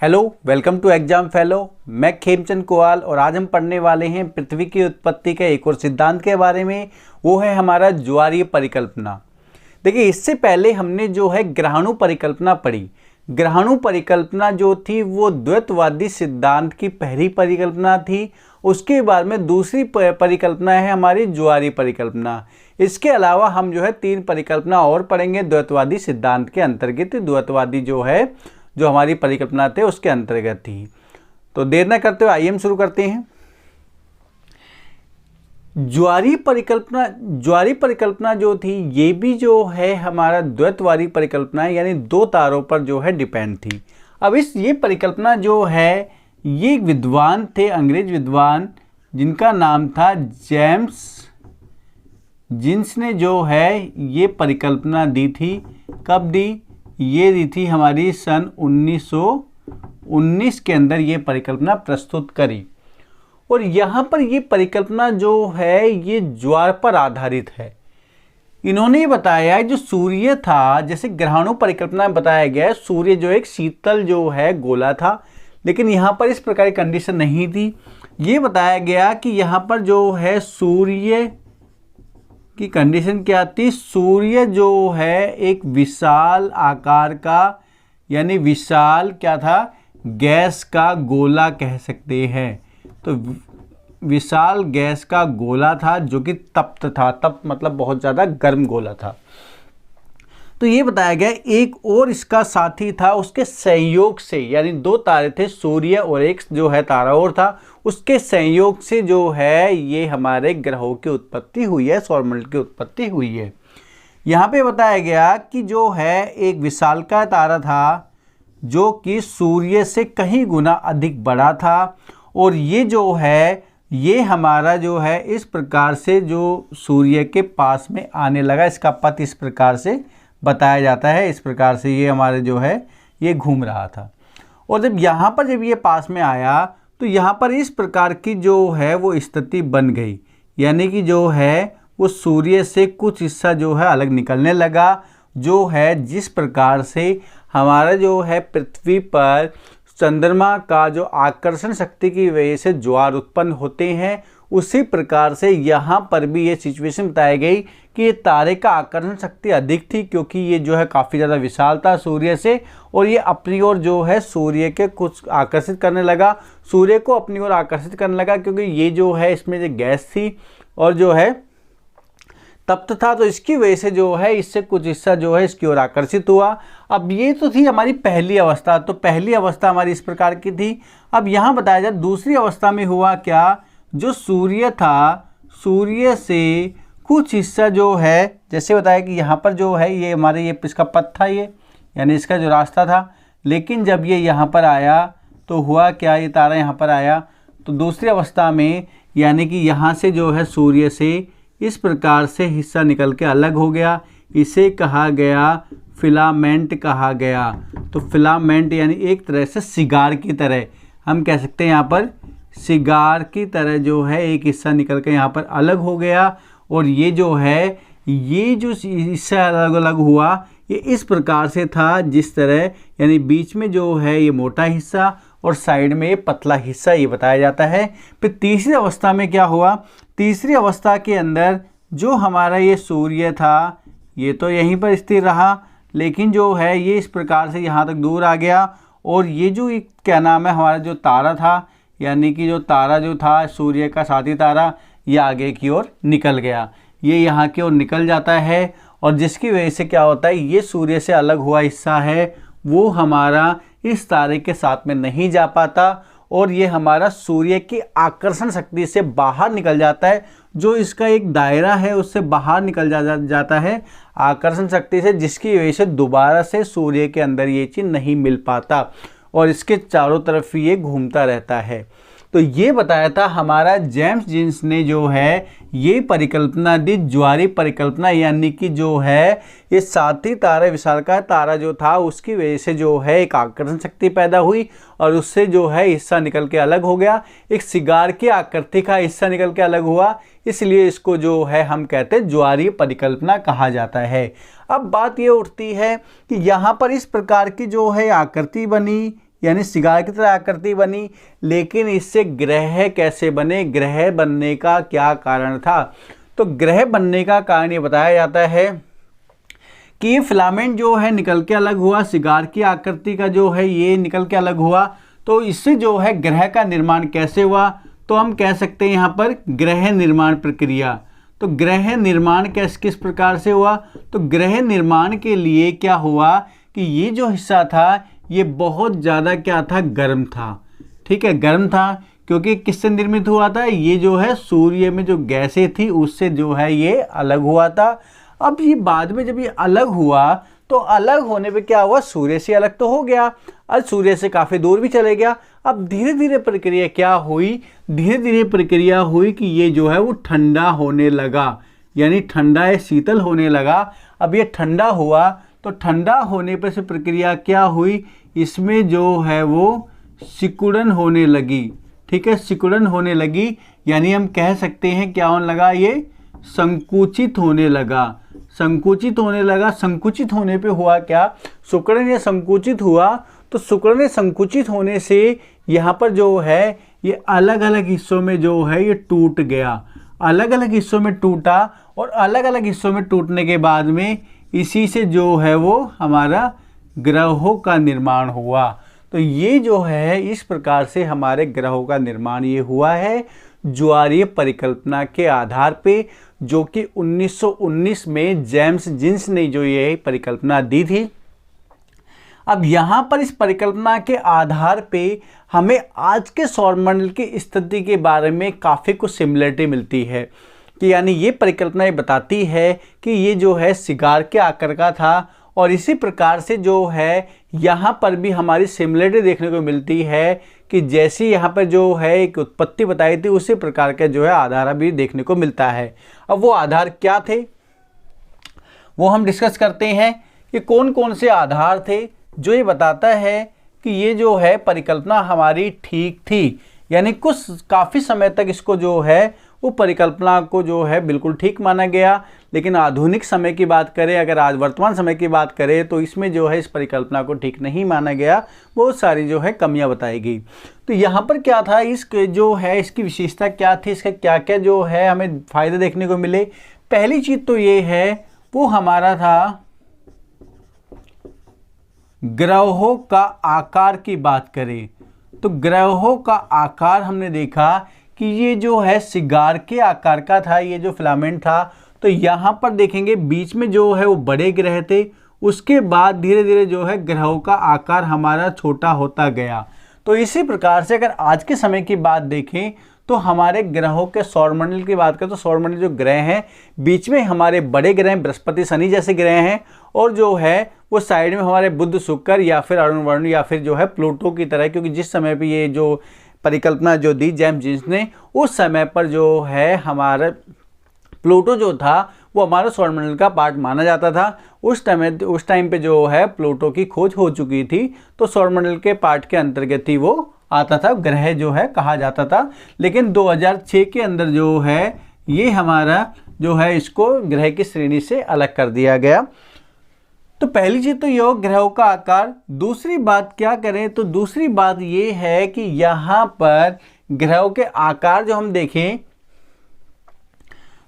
Hello, welcome to exam fellow. मैं खेमचंद कुआल और आज हम पढ़ने वाले हैं पृथ्वी की उत्पत्ति के एक और सिद्धांत के बारे में। वो है हमारा ज्वारीय परिकल्पना। देखिए, इससे पहले हमने जो है ग्रहाणु परिकल्पना पढ़ी। ग्रहाणु परिकल्पना जो थी वो द्वैतवादी सिद्धांत की पहली परिकल्पना थी। उसके बाद में दूसरी परिकल्पना है हमारी ज्वारीय परिकल्पना। इसके अलावा हम जो है 3 परिकल्पना और पढ़ेंगे द्वैतवादी सिद्धांत के अंतर्गत। द्वैतवादी जो है जो हमारी परिकल्पना थे उसके अंतर्गत थी। तो देर न करते हुए आइए हम शुरू करते हैं। ज्वारीय परिकल्पना जो थी ये भी जो है हमारा द्वैतवादी परिकल्पना है, यानी 2 तारों पर जो है डिपेंड थी। अब ये परिकल्पना जो है ये विद्वान थे, अंग्रेज विद्वान, जिनका नाम था जेम्स, जिन्सने जो है ये परिकल्पना दी थी। कब दी? ये दी थी हमारी सन 1919 के अंदर ये परिकल्पना प्रस्तुत करी। और यहाँ पर ये परिकल्पना जो है ये ज्वार पर आधारित है। इन्होंने बताया जो सूर्य था, जैसे ग्रहाणु परिकल्पना में बताया गया है, सूर्य जो एक शीतल जो है गोला था, लेकिन यहाँ पर इस प्रकार की कंडीशन नहीं थी। ये बताया गया कि यहाँ पर जो है सूर्य की कंडीशन क्या थी? सूर्य जो है एक विशाल आकार का, यानी विशाल क्या था? गैस का गोला कह सकते हैं। तो विशाल गैस का गोला था जो कि तप्त था। तप्त मतलब बहुत ज़्यादा गर्म गोला था। तो ये बताया गया एक और इसका साथी था, उसके संयोग से, यानी 2 तारे थे, सूर्य और एक जो है तारा और था, उसके संयोग से जो है ये हमारे ग्रहों की उत्पत्ति हुई है, सौरमंडल की उत्पत्ति हुई है। यहाँ पे बताया गया कि जो है एक विशालकाय तारा था जो कि सूर्य से कहीं गुना अधिक बड़ा था, और ये जो है ये हमारा जो है इस प्रकार से जो सूर्य के पास में आने लगा। इसका पथ इस प्रकार से बताया जाता है, इस प्रकार से ये हमारे जो है ये घूम रहा था। और जब ये पास में आया तो यहाँ पर इस प्रकार की जो है वो स्थिति बन गई, यानी कि जो है वो सूर्य से कुछ हिस्सा जो है अलग निकलने लगा, जो है जिस प्रकार से हमारा जो है पृथ्वी पर चंद्रमा का जो आकर्षण शक्ति की वजह से ज्वार उत्पन्न होते हैं, उसी प्रकार से यहाँ पर भी ये सिचुएशन बताई गई कि ये तारे का आकर्षण शक्ति अधिक थी, क्योंकि ये जो है काफ़ी ज़्यादा विशाल था सूर्य से, और ये अपनी ओर जो है सूर्य के कुछ आकर्षित करने लगा, सूर्य को अपनी ओर आकर्षित करने लगा, क्योंकि ये जो है इसमें जो गैस थी और जो है तप्त था, तो इसकी वजह से जो है इससे कुछ हिस्सा जो है इसकी ओर आकर्षित हुआ। अब ये तो थी हमारी पहली अवस्था। तो पहली अवस्था हमारी इस प्रकार की थी। अब यहाँ बताया जाए दूसरी अवस्था में हुआ क्या? जो सूर्य था, सूर्य से कुछ हिस्सा जो है, जैसे बताया कि यहाँ पर जो है ये हमारे ये इसका पथ था, ये यानी इसका जो रास्ता था, लेकिन जब ये यहाँ पर आया तो हुआ क्या? ये तारा यहाँ पर आया तो दूसरी अवस्था में, यानी कि यहाँ से जो है सूर्य से इस प्रकार से हिस्सा निकल के अलग हो गया। इसे कहा गया फिलामेंट कहा गया। तो फिलामेंट यानी एक तरह से सिगार की तरह हम कह सकते हैं, यहाँ पर सिगार की तरह जो है एक हिस्सा निकल के यहाँ पर अलग हो गया। और ये जो है ये जो हिस्सा अलग अलग हुआ ये इस प्रकार से था, जिस तरह, यानी बीच में जो है ये मोटा हिस्सा और साइड में ये पतला हिस्सा, ये बताया जाता है। फिर तीसरी अवस्था में क्या हुआ? तीसरी अवस्था के अंदर जो हमारा ये सूर्य था ये तो यहीं पर स्थिर रहा, लेकिन जो है ये इस प्रकार से यहाँ तक दूर आ गया, और ये जो क्या नाम है हमारा जो तारा था, यानी कि जो तारा जो था सूर्य का साथी तारा, ये आगे की ओर निकल गया, ये यहाँ की ओर निकल जाता है, और जिसकी वजह से क्या होता है ये सूर्य से अलग हुआ हिस्सा है वो हमारा इस तारे के साथ में नहीं जा पाता, और ये हमारा सूर्य की आकर्षण शक्ति से बाहर निकल जाता है। जो इसका एक दायरा है उससे बाहर निकल जाता है आकर्षण शक्ति से, जिसकी वजह से दोबारा से सूर्य के अंदर ये चीज़ नहीं मिल पाता और इसके चारों तरफ ये घूमता रहता है। तो ये बताया था हमारा जेम्स जिन्स ने जो है ये परिकल्पना दी, ज्वारीय परिकल्पना, यानी कि जो है ये साथी तारा, विशालकाय तारा जो था उसकी वजह से जो है एक आकर्षण शक्ति पैदा हुई, और उससे जो है हिस्सा निकल के अलग हो गया, एक सिगार की आकृति का हिस्सा निकल के अलग हुआ, इसलिए इसको जो है हम कहते हैं ज्वारीय परिकल्पना कहा जाता है। अब बात ये उठती है कि यहाँ पर इस प्रकार की जो है आकृति बनी, यानी सिगार की तरह आकृति बनी, लेकिन इससे ग्रह कैसे बने, ग्रह बनने का क्या कारण था? तो ग्रह बनने का कारण ये बताया जाता है कि ये फिलामेंट जो है निकल के अलग हुआ, सिगार की आकृति का जो है ये निकल के अलग हुआ, तो इससे जो है ग्रह का निर्माण कैसे हुआ? तो हम कह सकते हैं यहाँ पर ग्रह निर्माण प्रक्रिया। तो ग्रह निर्माण किस प्रकार से हुआ? तो ग्रह निर्माण के लिए क्या हुआ कि ये जो हिस्सा था ये बहुत ज़्यादा क्या था, गर्म था। ठीक है, गर्म था क्योंकि किससे निर्मित हुआ था? ये जो है सूर्य में जो गैसें थी उससे जो है ये अलग हुआ था। अब ये बाद में जब ये अलग हुआ तो अलग होने पे क्या हुआ, सूर्य से अलग तो हो गया, अब सूर्य से काफ़ी दूर भी चले गया। अब धीरे धीरे प्रक्रिया क्या हुई, धीरे धीरे प्रक्रिया हुई कि ये जो है वो ठंडा होने लगा, यानी ठंडा या शीतल होने लगा। अब ये ठंडा हुआ तो ठंडा होने पर से प्रक्रिया क्या हुई, इसमें जो है वो सिकुड़न होने लगी। ठीक है, सिकुड़न होने लगी, यानी हम कह सकते हैं क्या होने लगा, ये संकुचित होने लगा, संकुचित होने लगा। संकुचित होने पे हुआ क्या, सिकुड़न या संकुचित हुआ, तो सिकुड़न या संकुचित होने से यहाँ पर जो है ये अलग अलग हिस्सों में जो है ये टूट गया, अलग अलग हिस्सों में टूटा, और अलग अलग हिस्सों में टूटने के बाद में इसी से जो है वो हमारा ग्रहों का निर्माण हुआ। तो ये जो है इस प्रकार से हमारे ग्रहों का निर्माण ये हुआ है ज्वारीय परिकल्पना के आधार पे, जो कि 1919 में जेम्स जीन्स ने जो ये परिकल्पना दी थी। अब यहाँ पर इस परिकल्पना के आधार पे हमें आज के सौरमंडल की स्थिति के बारे में काफ़ी कुछ सिमिलरिटी मिलती है कि यानी ये परिकल्पना ये बताती है कि ये जो है सिगार के आकार का था, और इसी प्रकार से जो है यहाँ पर भी हमारी सिमिलरिटी देखने को मिलती है कि जैसी यहाँ पर जो है एक उत्पत्ति बताई थी उसी प्रकार का जो है आधार भी देखने को मिलता है। अब वो आधार क्या थे वो हम डिस्कस करते हैं कि कौन कौन से आधार थे जो ये बताता है कि ये जो है परिकल्पना हमारी ठीक थी, यानी कुछ काफ़ी समय तक इसको जो है वो परिकल्पना को जो है बिल्कुल ठीक माना गया। लेकिन आधुनिक समय की बात करें, अगर आज वर्तमान समय की बात करें, तो इसमें जो है इस परिकल्पना को ठीक नहीं माना गया, बहुत सारी जो है कमियां बताई गई। तो यहाँ पर क्या था, इसके जो है इसकी विशेषता क्या थी, इसका क्या क्या जो है हमें फ़ायदे देखने को मिले। पहली चीज़ तो ये है वो हमारा था ग्रहों का आकार की बात करें तो ग्रहों का आकार हमने देखा कि ये जो है सिगार के आकार का था, ये जो फिलामेंट था। तो यहाँ पर देखेंगे बीच में जो है वो बड़े ग्रह थे, उसके बाद धीरे धीरे जो है ग्रहों का आकार हमारा छोटा होता गया। तो इसी प्रकार से अगर आज के समय की बात देखें तो हमारे ग्रहों के सौरमंडल की बात करें तो सौरमंडल जो ग्रह हैं बीच में हमारे बड़े ग्रह बृहस्पति शनि जैसे ग्रह हैं, और जो है वो साइड में हमारे बुध शुक्र या फिर अरुण वरुण या फिर जो है प्लूटो की तरह, क्योंकि जिस समय पे ये जो परिकल्पना जो दी जेम्स जीन्स ने उस समय पर जो है हमारा प्लूटो जो था वो हमारा सौरमंडल का पार्ट माना जाता था। उस टाइम पे जो है प्लूटो की खोज हो चुकी थी, तो सौरमंडल के पार्ट के अंतर्गत ही वो आता था, ग्रह जो है कहा जाता था। लेकिन 2006 के अंदर जो है ये हमारा जो है इसको ग्रह की श्रेणी से अलग कर दिया गया। तो पहली चीज़ तो ये हो ग्रहों का आकार। दूसरी बात क्या करें तो दूसरी बात ये है कि यहाँ पर ग्रहों के आकार जो हम देखें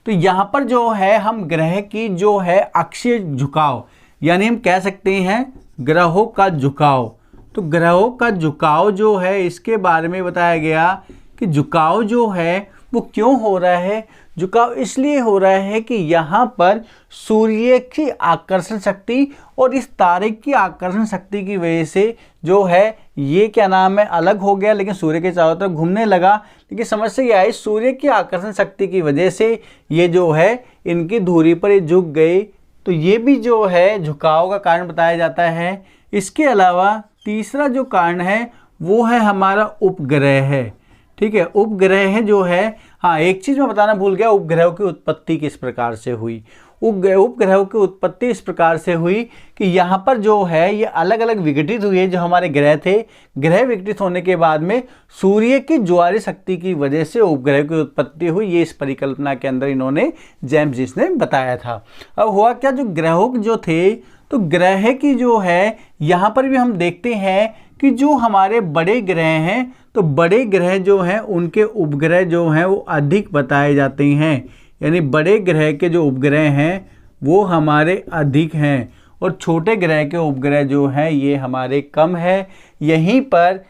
तो यहाँ पर जो है हम ग्रह की जो है अक्षीय झुकाव, यानी हम कह सकते हैं ग्रहों का झुकाव। तो ग्रहों का झुकाव जो है इसके बारे में बताया गया कि झुकाव जो है वो क्यों हो रहा है। झुकाव इसलिए हो रहा है कि यहाँ पर सूर्य की आकर्षण शक्ति और इस तारे की आकर्षण शक्ति की वजह से जो है ये क्या नाम है अलग हो गया, लेकिन सूर्य के चारों तरफ घूमने लगा। लेकिन समस्या यह आई सूर्य की आकर्षण शक्ति की वजह से ये जो है इनकी धुरी पर ये झुक गए, तो ये भी जो है झुकाव का कारण बताया जाता है। इसके अलावा तीसरा जो कारण है वो है हमारा उपग्रह है। ठीक है, उपग्रह जो है, हाँ एक चीज़ मैं बताना भूल गया, उपग्रहों की उत्पत्ति किस प्रकार से हुई। उपग्रहों की उत्पत्ति इस प्रकार से हुई कि यहाँ पर जो है ये अलग अलग विघटित हुए जो हमारे ग्रह थे। ग्रह विघटित होने के बाद में सूर्य की ज्वारीय शक्ति की वजह से उपग्रह की उत्पत्ति हुई। ये इस परिकल्पना के अंदर इन्होंने जेम्स जीन्स ने बताया था। अब हुआ क्या, जो ग्रहों जो थे तो ग्रह की जो है यहाँ पर भी हम देखते हैं कि कि जो हमारे बड़े ग्रह हैं, तो बड़े ग्रह जो हैं उनके उपग्रह जो हैं वो अधिक बताए जाते हैं, यानी बड़े ग्रह के जो उपग्रह हैं वो हमारे अधिक हैं और छोटे ग्रह के उपग्रह जो हैं ये हमारे कम है। यहीं पर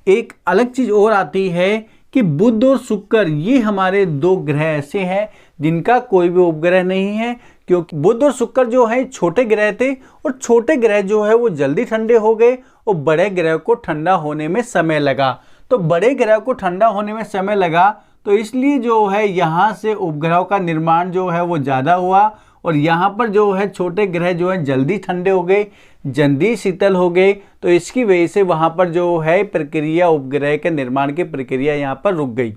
एक अलग चीज़ और आती है कि बुध और शुक्र ये हमारे दो ग्रह ऐसे हैं जिनका कोई भी उपग्रह नहीं है, क्योंकि बुध और शुक्र जो है छोटे ग्रह थे और छोटे ग्रह जो है वो जल्दी ठंडे हो गए और बड़े ग्रह को ठंडा होने में समय लगा। तो बड़े ग्रह को ठंडा होने में समय लगा तो इसलिए जो है यहाँ से उपग्रहों का निर्माण जो है वो ज़्यादा हुआ और यहाँ पर जो है छोटे ग्रह जो है जल्दी ठंडे हो गए, जल्दी शीतल हो गए। तो इसकी वजह से वहाँ पर जो है प्रक्रिया, उपग्रह के निर्माण की प्रक्रिया यहाँ पर रुक गई।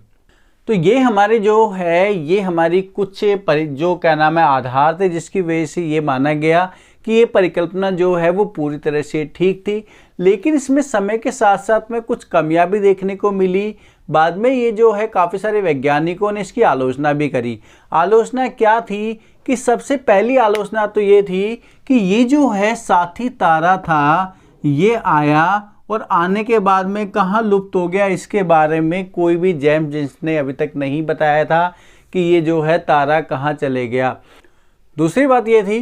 तो ये हमारे जो है ये हमारी कुछ जो क्या नाम है आधार थे जिसकी वजह से ये माना गया कि ये परिकल्पना जो है वो पूरी तरह से ठीक थी। लेकिन इसमें समय के साथ साथ में कुछ कमियां भी देखने को मिली। बाद में ये जो है काफ़ी सारे वैज्ञानिकों ने इसकी आलोचना भी करी। आलोचना क्या थी कि सबसे पहली आलोचना तो ये थी कि ये जो है साथी तारा था ये आया और आने के बाद में कहाँ लुप्त हो गया, इसके बारे में कोई भी जेम्स जेम्स ने अभी तक नहीं बताया था कि ये जो है तारा कहाँ चले गया। दूसरी बात ये थी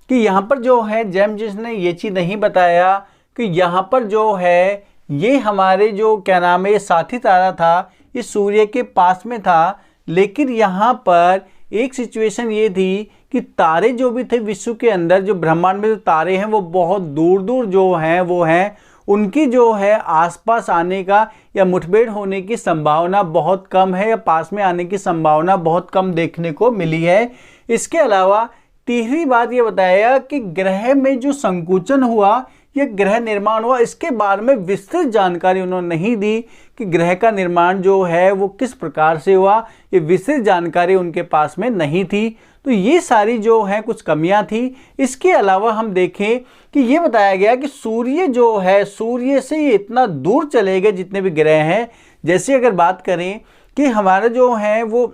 कि यहाँ पर जो है जेम्स जेम्स ने ये चीज़ नहीं बताया कि यहाँ पर जो है ये हमारे जो क्या नाम है ये साथी तारा था ये सूर्य के पास में था। लेकिन यहाँ पर एक सिचुएशन ये थी कि तारे जो भी थे विश्व के अंदर, जो ब्रह्मांड में जो तारे हैं वो बहुत दूर दूर जो हैं वो हैं, उनकी जो है आसपास आने का या मुठभेड़ होने की संभावना बहुत कम है या पास में आने की संभावना बहुत कम देखने को मिली है। इसके अलावा तीसरी बात ये बताया कि ग्रह में जो संकुचन हुआ या ग्रह निर्माण हुआ, इसके बारे में विस्तृत जानकारी उन्होंने नहीं दी कि ग्रह का निर्माण जो है वो किस प्रकार से हुआ, ये विस्तृत जानकारी उनके पास में नहीं थी। तो ये सारी जो है कुछ कमियां थी। इसके अलावा हम देखें कि ये बताया गया कि सूर्य जो है सूर्य से ये इतना दूर चले गए जितने भी ग्रह हैं। जैसे अगर बात करें कि हमारा जो है वो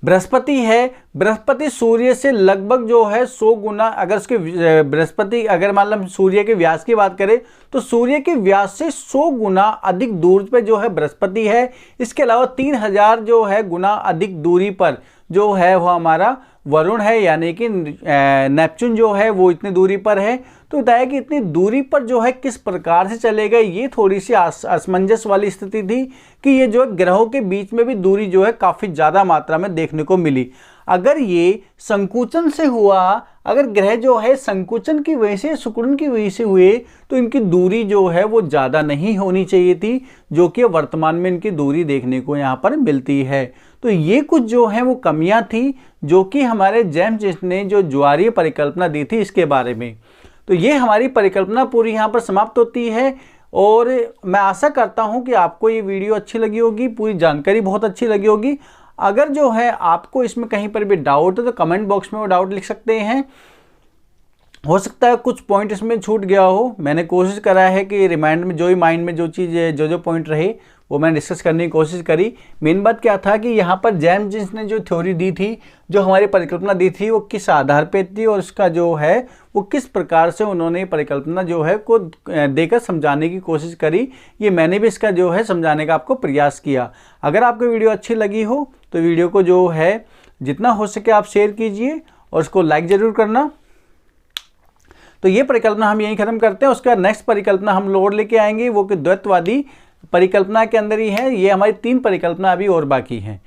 बृहस्पति है, बृहस्पति सूर्य से लगभग जो है 100 गुना, अगर उसके बृहस्पति अगर मान लो सूर्य के व्यास की बात करें तो सूर्य के व्यास से 100 गुना अधिक दूर पे जो है बृहस्पति है। इसके अलावा 3000 जो है गुना अधिक दूरी पर जो है वो हमारा वरुण है, यानी कि नेपच्यून जो है वो इतनी दूरी पर है। तो बताया कि इतनी दूरी पर जो है किस प्रकार से चले गए, ये थोड़ी सी असमंजस वाली स्थिति थी कि ये जो है ग्रहों के बीच में भी दूरी जो है काफ़ी ज़्यादा मात्रा में देखने को मिली। अगर ये संकुचन से हुआ, अगर ग्रह जो है संकुचन की वजह से, सिकुड़न की वजह से हुए, तो इनकी दूरी जो है वो ज़्यादा नहीं होनी चाहिए थी, जो कि वर्तमान में इनकी दूरी देखने को यहाँ पर मिलती है। तो ये कुछ जो है वो कमियां थी जो कि हमारे जेम्स जेम्स ने जो ज्वारीय परिकल्पना दी थी इसके बारे में। तो ये हमारी परिकल्पना पूरी यहाँ पर समाप्त होती है और मैं आशा करता हूँ कि आपको ये वीडियो अच्छी लगी होगी, पूरी जानकारी बहुत अच्छी लगी होगी। अगर जो है आपको इसमें कहीं पर भी डाउट है तो कमेंट बॉक्स में वो डाउट लिख सकते हैं। हो सकता है कुछ पॉइंट इसमें छूट गया हो, मैंने कोशिश करा है कि रिमाइंड में जो ही माइंड में जो चीज़ जो पॉइंट रहे वो मैंने डिस्कस करने की कोशिश करी। मेन बात क्या था कि यहाँ पर जेम्स जेम्स ने जो थ्योरी दी थी, जो हमारी परिकल्पना दी थी, वो किस आधार पे थी और उसका जो है वो किस प्रकार से उन्होंने परिकल्पना जो है को देकर समझाने की कोशिश करी, ये मैंने भी इसका जो है समझाने का आपको प्रयास किया। अगर आपको वीडियो अच्छी लगी हो तो वीडियो को जो है जितना हो सके आप शेयर कीजिए और उसको लाइक ज़रूर करना। तो ये परिकल्पना हम यहीं ख़त्म करते हैं। उसके बाद नेक्स्ट परिकल्पना हम लोड लेके आएंगे, वो कि द्वैतवादी परिकल्पना के अंदर ही है। ये हमारी 3 परिकल्पना अभी और बाकी हैं।